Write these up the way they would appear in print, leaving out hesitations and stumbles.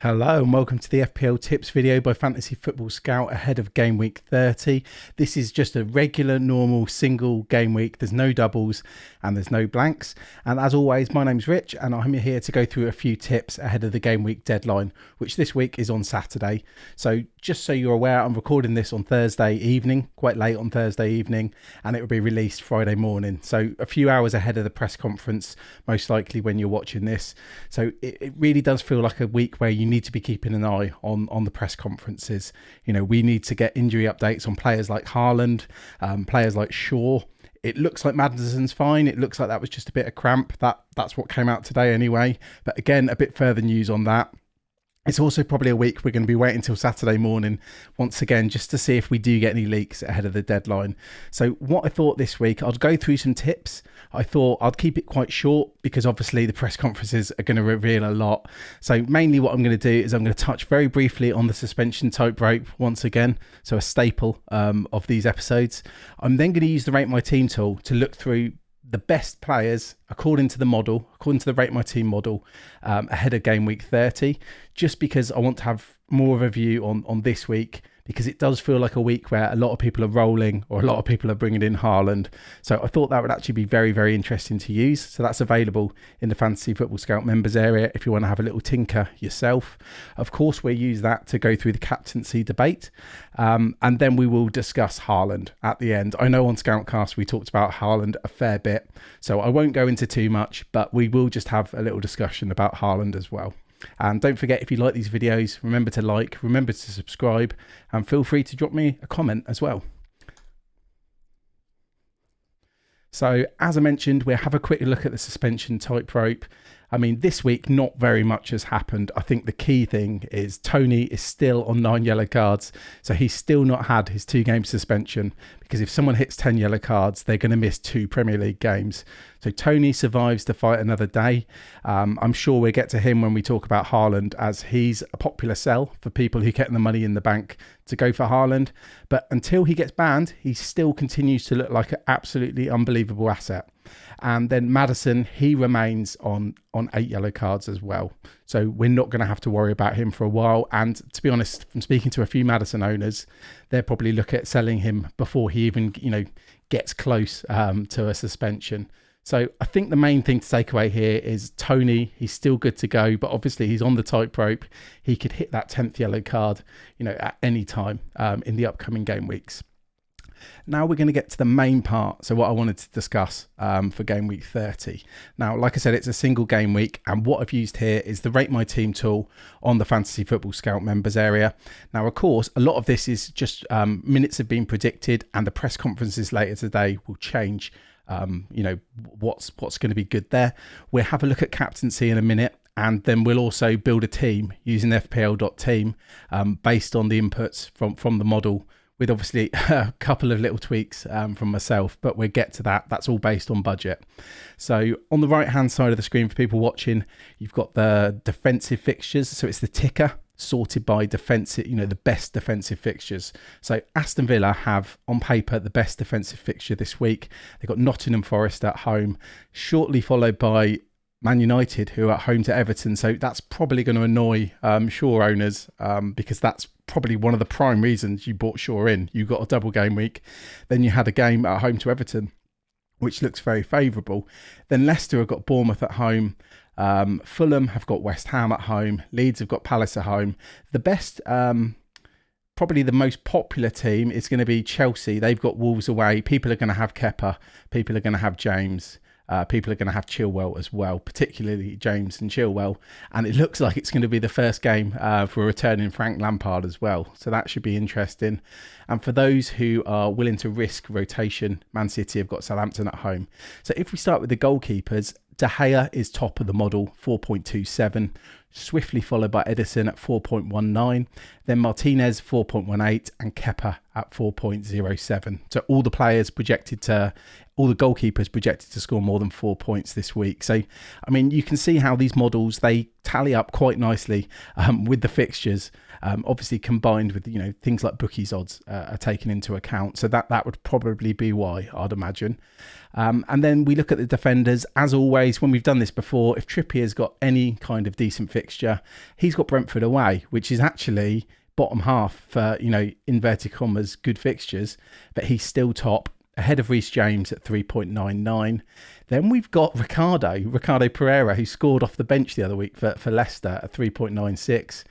Hello and welcome to the FPL tips video by Fantasy Football Scout ahead of game week 30. This is just a regular, normal, single game week. There's no doubles and there's no blanks. And as always, my name's Rich and I'm here to go through a few tips ahead of the game week deadline, which this week is on Saturday. So just so you're aware, I'm recording this on Thursday evening, quite late on Thursday evening, and it will be released Friday morning. So a few hours ahead of the press conference, most likely when you're watching this. So it really does feel like a week where you need to be keeping an eye on the press conferences. You know, we need to get injury updates on players like Haaland, players like Shaw. It looks like Maddison's fine. It looks like that was just a bit of cramp. That's what came out today anyway. But again, a bit further news on that. It's also probably a week we're going to be waiting until Saturday morning once again just to see if we do get any leaks ahead of the deadline. So what I thought this week, I'd go through some tips. I thought I'd keep it quite short because obviously the press conferences are going to reveal a lot. So mainly what I'm going to do is I'm going to touch very briefly on the suspension tightrope once again. So a staple of these episodes. I'm then going to use the Rate My Team tool to look through the best players according to the model, according to the Rate My Team model, ahead of game week 30, just because I want to have more of a view on this week, because it does feel like a week where a lot of people are rolling or a lot of people are bringing in Haaland. So I thought that would actually be very, very interesting to use. So that's available in the Fantasy Football Scout members area if you want to have a little tinker yourself. Of course, we'll use that to go through the captaincy debate. And then we will discuss Haaland at the end. I know on Scoutcast we talked about Haaland a fair bit, so I won't go into too much, but we will just have a little discussion about Haaland as well. And don't forget, if you like these videos, remember to like, remember to subscribe, and feel free to drop me a comment as well. So as I mentioned, we'll have a quick look at the suspension tightrope. I mean, this week, not very much has happened. I think the key thing is Tony is still on 9 yellow cards. So he's still not had his 2-game suspension, because if someone hits 10 yellow cards, they're going to miss 2 Premier League games. So Tony survives to fight another day. I'm sure we'll get to him when we talk about Haaland, as he's a popular sell for people who get the money in the bank to go for Haaland. But until he gets banned, he still continues to look like an absolutely unbelievable asset. And then Maddison, he remains on 8 yellow cards as well. So we're not going to have to worry about him for a while. And to be honest, from speaking to a few Maddison owners, they'll probably look at selling him before he even, gets close to a suspension. So I think the main thing to take away here is Tony, he's still good to go, but obviously he's on the tightrope. He could hit that 10th yellow card, at any time in the upcoming game weeks. Now we're going to get to the main part. So what I wanted to discuss for game week 30. Now, like I said, it's a single game week. And what I've used here is the Rate My Team tool on the Fantasy Football Scout members area. Now, of course, a lot of this is just minutes have been predicted, and the press conferences later today will change, what's going to be good there. We'll have a look at captaincy in a minute. And then we'll also build a team using FPL.team based on the inputs from the model, with obviously a couple of little tweaks from myself, but we'll get to that. That's all based on budget. So on the right-hand side of the screen for people watching, you've got the defensive fixtures. So it's the ticker sorted by defensive, the best defensive fixtures. So Aston Villa have on paper the best defensive fixture this week. They've got Nottingham Forest at home, shortly followed by Man United, who are at home to Everton. So that's probably going to annoy Shaw owners because that's probably one of the prime reasons you bought Shaw in. You got a double game week. Then you had a game at home to Everton, which looks very favourable. Then Leicester have got Bournemouth at home. Fulham have got West Ham at home. Leeds have got Palace at home. The best, probably the most popular team is going to be Chelsea. They've got Wolves away. People are going to have Kepa. People are going to have James. People are going to have Chilwell as well, particularly James and Chilwell. And it looks like it's going to be the first game for a returning Frank Lampard as well. So that should be interesting. And for those who are willing to risk rotation, Man City have got Southampton at home. So if we start with the goalkeepers, De Gea is top of the model, 4.27, swiftly followed by Edison at 4.19, then Martinez 4.18 and Kepa at 4.07. So all the players projected to all the goalkeepers projected to score more than 4 points this week. So, I mean, you can see how these models, they tally up quite nicely with the fixtures, obviously combined with, things like bookies odds are taken into account. So that would probably be why, I'd imagine. And then we look at the defenders. As always, when we've done this before, if Trippier's got any kind of decent fixture, he's got Brentford away, which is actually bottom half for, inverted commas, good fixtures, but he's still top, ahead of Reece James at 3.99. Then we've got Ricardo Pereira, who scored off the bench the other week for Leicester at 3.96.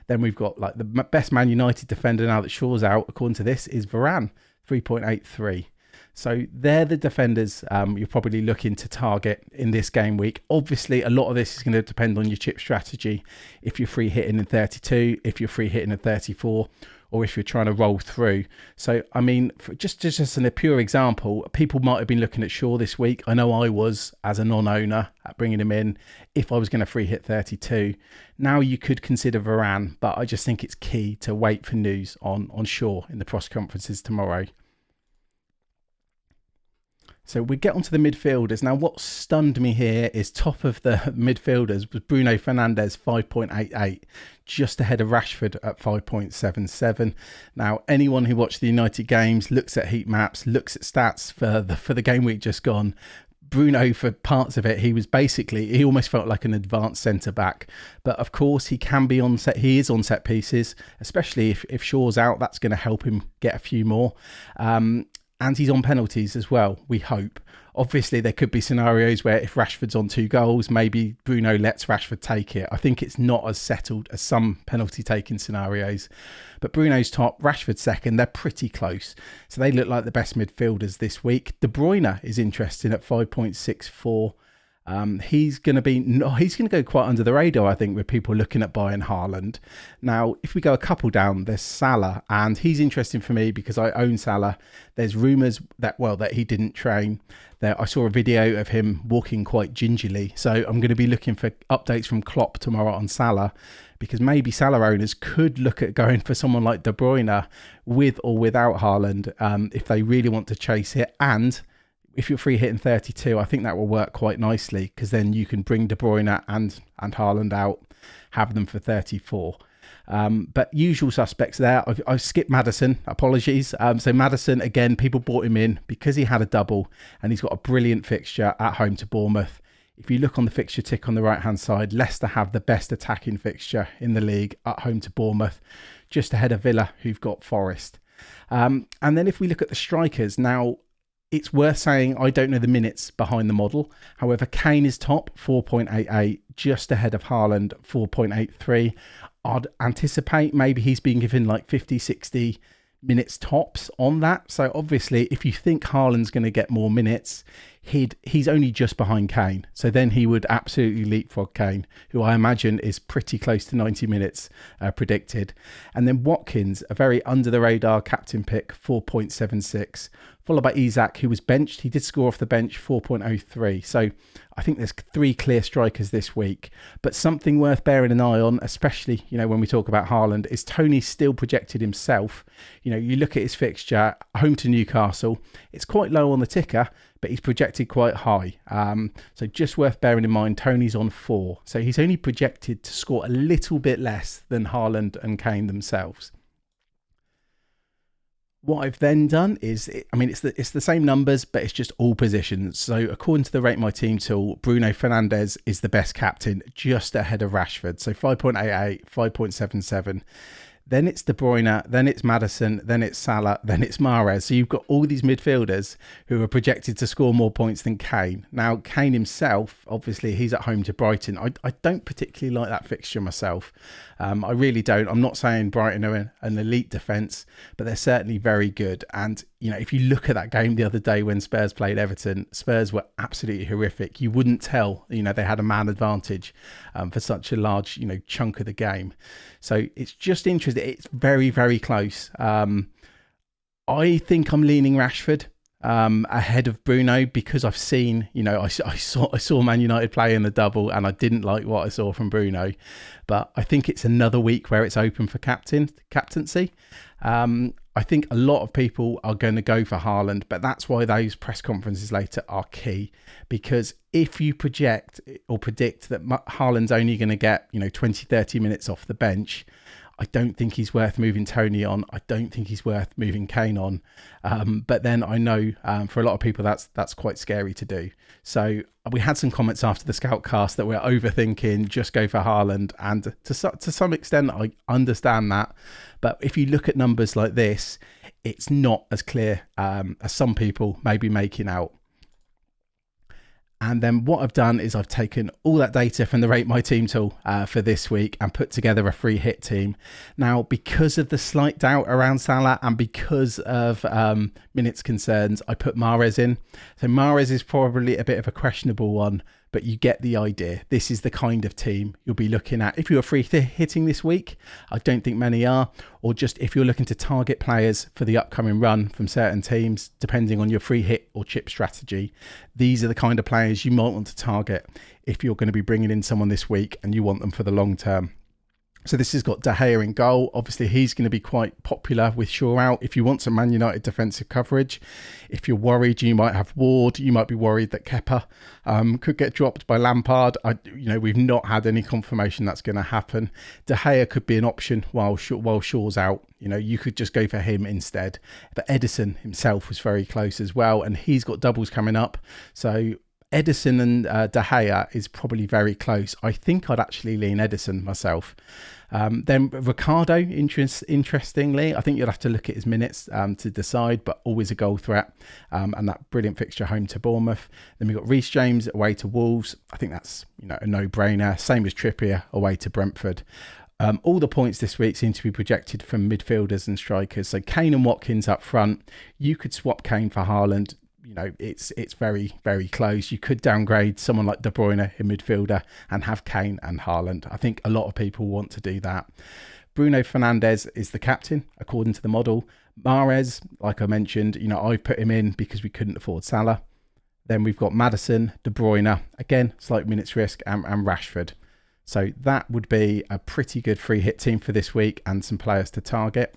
Then we've got the best Man United defender now that Shaw's out, according to this, is Varane, 3.83. So they're the defenders you're probably looking to target in this game week. Obviously, a lot of this is going to depend on your chip strategy. If you're free hitting in 32, if you're free hitting in 34, or if you're trying to roll through. So, I mean, just in a pure example, people might have been looking at Shaw this week. I know I was, as a non-owner, at bringing him in if I was going to free hit 32. Now you could consider Varane, but I just think it's key to wait for news on Shaw in the press conferences tomorrow. So we get onto the midfielders. Now, what stunned me here is top of the midfielders was Bruno Fernandes, 5.88, just ahead of Rashford at 5.77. Now, anyone who watched the United games, looks at heat maps, looks at stats for the game week just gone, Bruno, for parts of it, he almost felt like an advanced centre-back. But of course, he is on set pieces, especially if Shaw's out. That's going to help him get a few more. And he's on penalties as well, we hope. Obviously, there could be scenarios where if Rashford's on 2 goals, maybe Bruno lets Rashford take it. I think it's not as settled as some penalty-taking scenarios. But Bruno's top, Rashford's second. They're pretty close. So they look like the best midfielders this week. De Bruyne is interesting at 5.64. He's going to go quite under the radar, I think, with people looking at buying Haaland. Now, if we go a couple down, there's Salah, and he's interesting for me because I own Salah. There's rumours that he didn't train. I saw a video of him walking quite gingerly, so I'm going to be looking for updates from Klopp tomorrow on Salah, because maybe Salah owners could look at going for someone like De Bruyne with or without Haaland if they really want to chase it. And if you're free hitting 32, I think that will work quite nicely, because then you can bring De Bruyne and Haaland out, have them for 34. But usual suspects there. I've skipped Maddison, apologies. So Maddison, again, people bought him in because he had a double and he's got a brilliant fixture at home to Bournemouth. If you look on the fixture tick on the right-hand side, Leicester have the best attacking fixture in the league at home to Bournemouth, just ahead of Villa, who've got Forest. And then if we look at the strikers, now, it's worth saying I don't know the minutes behind the model. However, Kane is top, 4.88, just ahead of Haaland, 4.83. I'd anticipate maybe he's been given like 50, 60 minutes tops on that. So obviously, if you think Haaland's going to get more minutes, he's only just behind Kane. So then he would absolutely leapfrog Kane, who I imagine is pretty close to 90 minutes predicted. And then Watkins, a very under-the-radar captain pick, 4.76. Followed by Isak, who was benched. He did score off the bench, 4.03. So I think there's 3 clear strikers this week. But something worth bearing an eye on, especially, when we talk about Haaland, is Tony still projected himself. You look at his fixture, home to Newcastle. It's quite low on the ticker, but he's projected quite high. So just worth bearing in mind, Tony's on 4. So he's only projected to score a little bit less than Haaland and Kane themselves. What I've then done is, it's the same numbers, but it's just all positions. So according to the Rate My Team tool, Bruno Fernandes is the best captain, just ahead of Rashford. So 5.88, 5.77. Then it's De Bruyne, then it's Maddison, then it's Salah, then it's Mahrez. So you've got all these midfielders who are projected to score more points than Kane. Now, Kane himself, obviously, he's at home to Brighton. I don't particularly like that fixture myself. I really don't. I'm not saying Brighton are an elite defence, but they're certainly very good. And, if you look at that game the other day when Spurs played Everton, Spurs were absolutely horrific. You wouldn't tell, they had a man advantage for such a large, chunk of the game. So it's just interesting. It's very, very close. I think I'm leaning Rashford. ahead of Bruno, because I've seen, I saw Man United play in the double and I didn't like what I saw from Bruno. But I think it's another week where it's open for captaincy. I think a lot of people are going to go for Haaland, but that's why those press conferences later are key. Because if you project or predict that Haaland's only going to get 20, 30 minutes off the bench, I don't think he's worth moving Toney on. I don't think he's worth moving Kane on. But then I know for a lot of people that's quite scary to do. So we had some comments after the Scoutcast that we're overthinking, just go for Haaland. And to some extent, I understand that. But if you look at numbers like this, it's not as clear as some people may be making out. And then what I've done is I've taken all that data from the Rate My Team tool for this week and put together a free hit team. Now, because of the slight doubt around Salah and because of minutes concerns, I put Mahrez in. So Mahrez is probably a bit of a questionable one, but you get the idea. This is the kind of team you'll be looking at. If you're free hitting this week, I don't think many are, or just if you're looking to target players for the upcoming run from certain teams, depending on your free hit or chip strategy, these are the kind of players you might want to target if you're going to be bringing in someone this week and you want them for the long term. So this has got De Gea in goal. Obviously, he's going to be quite popular with Shaw out. If you want some Man United defensive coverage, if you're worried, you might have Ward. You might be worried that Kepa could get dropped by Lampard. We've not had any confirmation that's going to happen. De Gea could be an option while Shaw's out. You could just go for him instead. But Edison himself was very close as well, and he's got doubles coming up. So Edison and De Gea is probably very close. I think I'd actually lean Edison myself. Then Ricardo, interestingly, I think you'll have to look at his minutes to decide, but always a goal threat, and that brilliant fixture home to Bournemouth. Then we've got Reece James away to Wolves. I think that's a no-brainer. Same as Trippier away to Brentford. All the points this week seem to be projected from midfielders and strikers. So Kane and Watkins up front. You could swap Kane for Haaland. It's very, very close. You could downgrade someone like De Bruyne in midfielder and have Kane and Haaland. I think a lot of people want to do that. Bruno Fernandes is the captain, according to the model. Mahrez, like I mentioned, I put him in because we couldn't afford Salah. Then we've got Maddison, De Bruyne, again, slight minutes risk, and Rashford. So that would be a pretty good free hit team for this week and some players to target.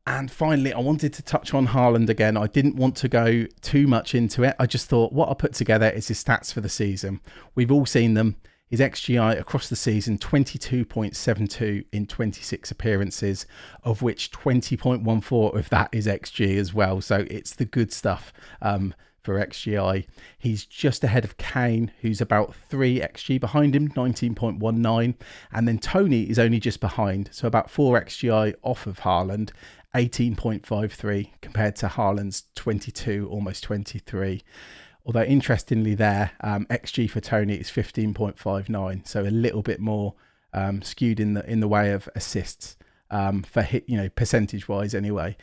And finally, I wanted to touch on Haaland again. I didn't want to go too much into it. I just thought what I put together is his stats for the season. We've all seen them. His XGI across the season, 22.72 in 26 appearances, of which 20.14 of that is XG as well. So it's the good stuff for XGI. He's just ahead of Kane, who's about 3 XG behind him, 19.19. And then Toney is only just behind, so about 4 XGI off of Haaland, 18.53 compared to Haaland's 22, almost 23. Although interestingly there, XG for Toney is 15.59, so a little bit more skewed in the way of assists for hit, percentage wise anyway.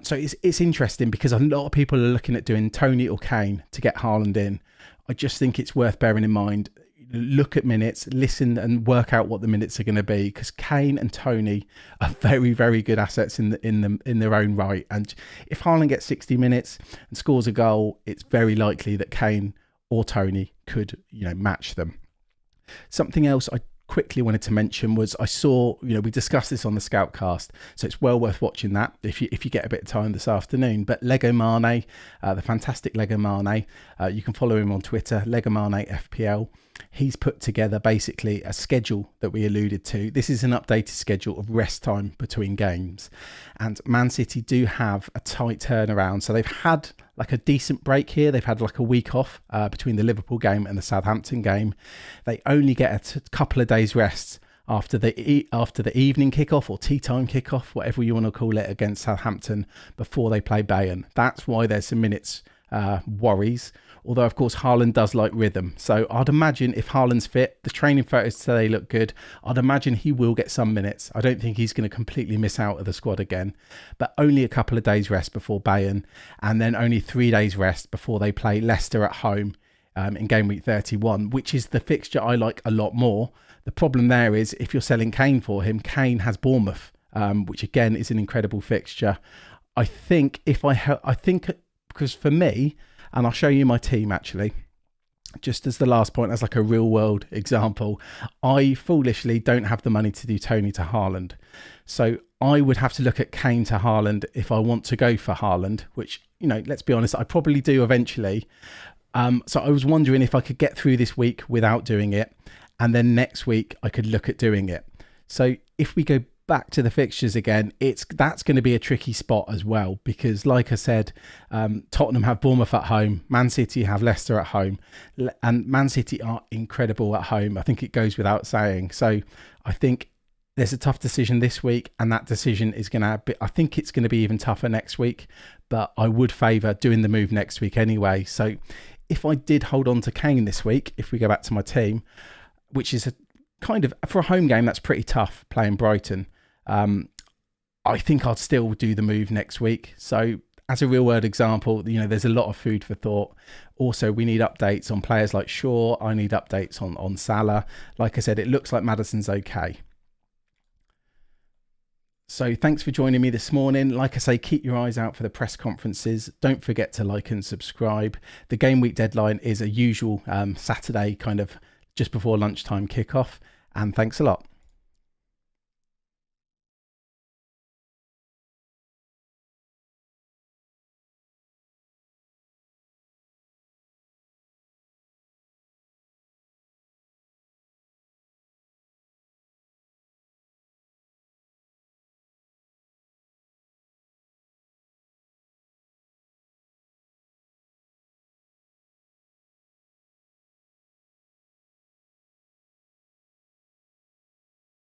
So it's interesting because a lot of people are looking at doing Toney or Kane to get Haaland in. I just think it's worth bearing in mind. Look at minutes, listen and work out what the minutes are going to be, because Kane and Toney are very, very good assets in their own right. And if Haaland gets 60 minutes and scores a goal, it's very likely that Kane or Toney could, match them. Something else I quickly wanted to mention was I saw, we discussed this on the Scoutcast, so it's well worth watching that if you get a bit of time this afternoon. But Lego Mane, the fantastic Lego Mane, you can follow him on Twitter, Lego Mane FPL. He's put together basically a schedule that we alluded to. This is an updated schedule of rest time between games, and Man City do have a tight turnaround. So they've had like a decent break here. They've had like a week off between the Liverpool game and the Southampton game. They only get a couple of days rest after the evening kickoff or tea time kickoff, whatever you want to call it, against Southampton before they play Bayern. That's why there's some minutes worries. Although, of course, Haaland does like rhythm. So I'd imagine if Haaland's fit, the training photos say they look good, I'd imagine he will get some minutes. I don't think he's going to completely miss out of the squad again. But only a couple of days rest before Bayern, and then only 3 days rest before they play Leicester at home in game week 31, which is the fixture I like a lot more. The problem there is if you're selling Kane for him, Kane has Bournemouth, which again is an incredible fixture. I think because for me, and I'll show you my team actually, just as the last point, as like a real world example, I foolishly don't have the money to do Tony to Haaland. So I would have to look at Kane to Haaland if I want to go for Haaland, which, let's be honest, I probably do eventually. So I was wondering if I could get through this week without doing it, and then next week I could look at doing it. So if we go back to the fixtures again, that's going to be a tricky spot as well, because like I said, Tottenham have Bournemouth at home, Man City have Leicester at home, and Man City are incredible at home. I think it goes without saying. So I think there's a tough decision this week, and that decision is going to be, I think it's going to be even tougher next week, but I would favour doing the move next week anyway. So if I did hold on to Kane this week, if we go back to my team, which is kind of, for a home game, that's pretty tough playing Brighton. I think I'd still do the move next week. So as a real world example, there's a lot of food for thought. Also, we need updates on players like Shaw. I need updates on Salah. Like I said, it looks like Maddison's okay. So thanks for joining me this morning. Like I say, keep your eyes out for the press conferences. Don't forget to like and subscribe. The game week deadline is a usual Saturday, kind of just before lunchtime kickoff. And thanks a lot.